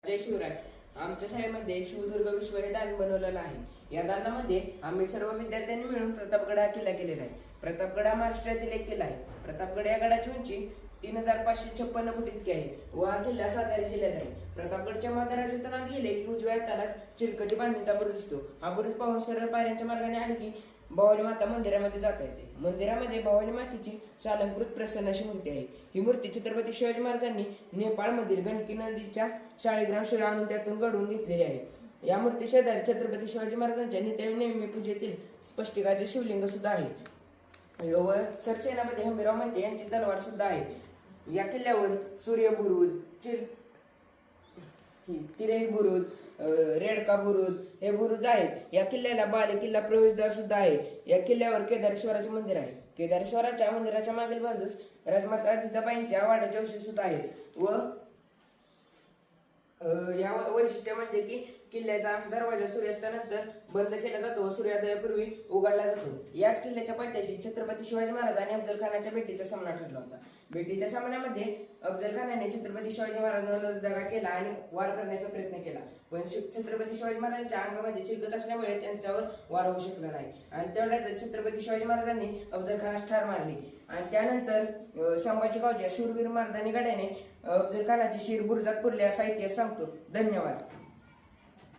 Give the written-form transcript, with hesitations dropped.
जय शिवराय. आमच्या शाळेमध्ये शिवदुर्ग विश्व हे दालन बनवलेलं आहे. या दालनामध्ये आम्ही सर्व विद्यार्थ्यांनी मिळून प्रतापगड हा किल्ला केलेला आहे. प्रतापगड हा महाराष्ट्रातील एक किल्ला आहे. प्रतापगड या गडाची उंची 3556 फूट इतकी आहे व हा किल्ला सातारा जिल्ह्यात आहे. प्रतापगडच्या महाराजांतनात गेले की उजव्या हातालाच चिरकटी बांधणीचा बुरुज दिसतो. हा बुरुज पाहून सरळ पायऱ्यांच्या मार्गाने आले की भवानी माता मंदिरामध्ये जाता येते. मंदिरामध्ये भवानी मातेची शालंकृत प्रसन्न अशी मूर्ती आहे. ही मूर्ती छत्रपती शिवाजी महाराजांनी नेपाळमधील गंडकी नदीच्या शाळीग्राम शिळा आणून त्यातून घडवून घेतलेली आहे. या मूर्ती शेजारी छत्रपती शिवाजी महाराजांच्या नेहमी पूजेतील स्पष्टिकाचे शिवलिंग सुद्धा आहे व सरसेनापती हंबीरराव मोहिते यांची तलवार सुद्धा आहे. या किल्ल्यावर सूर्य बुरुज, तिरेही बुरुज, रेडका बुरुज हे बुरुज आहेत. या किल्ल्याला बाले किल्ला प्रवेशद्वार सुद्धा आहे. या किल्ल्यावर केदारेश्वराचे मंदिर आहे. केदारेश्वराच्या मंदिराच्या मागील बाजूस राजमाता जिजाबाईंच्या वाड्याचे अवशेष सुद्धा आहेत व या वैशिष्ट्य म्हणजे की किल्ल्याचा दरवाजा सूर्यास्तानंतर बंद केला जातो व सूर्योदयापूर्वी उघडला जातो. याच किल्ल्याच्या पायथ्याशी छत्रपती शिवाजी महाराज आणि अफजल खानाच्या भेटीचा सामना ठरला होता. भेटीच्या सामन्यामध्ये अफजल खानाने छत्रपती शिवाजी महाराजांना दगा केला आणि वार करण्याचा प्रयत्न केला, पण छत्रपती शिवाजी महाराजांच्या अंगामध्ये चिरकत असल्यामुळे त्यांच्यावर वार होऊ शकला नाही आणि तेवढ्यात छत्रपती शिवाजी महाराजांनी अफजल खानास ठार मारली आणि त्यानंतर संभाजी गावच्या शूरवीर मर्दानी गड्याने अफजल खानाची शिर बुरुजात पुरली असा इतिहास सांगतो. धन्यवाद.